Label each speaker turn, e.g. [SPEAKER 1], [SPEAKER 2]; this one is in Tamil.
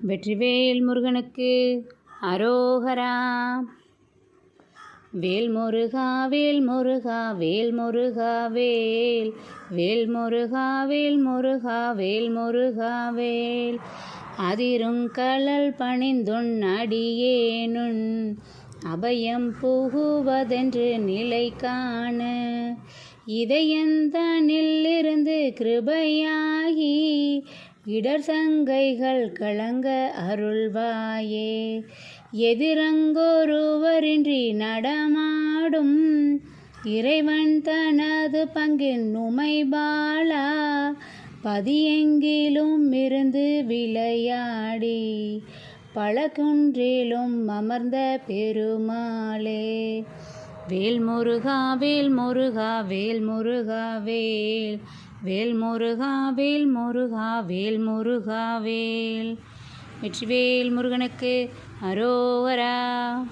[SPEAKER 1] வெற்றிவேல் முருகனுக்கு அரோகரா. வேல் முருகா வேல் முருகா வேல் முருகா வேல், வேல் முருகா வேல் முருகா வேல் முருகா வேல். அதிருங்கழல் பணிந்துன் அடியேனுன் அபயம் புகுவதென்று நிலை காண, இதயந்தனிலிருந்து கிருபையாகி இடர் சங்கைகள் கலங்க அருள்வாயே. எதிரங்கொருவரின்றி நடமாடும் இறைவன் தனது பங்கின் உமைபாலா, பதியெங்கிலும் இருந்து விளையாடி பல குன்றிலும் அமர்ந்த பெருமாளே. வேல் முருகா வேல் முருகா வேல் முருகா வேல், வேல் முருகா வேல் முருகா வேல் முருகா வேல். வெற்றிவேல் முருகனுக்கு அரோகரா.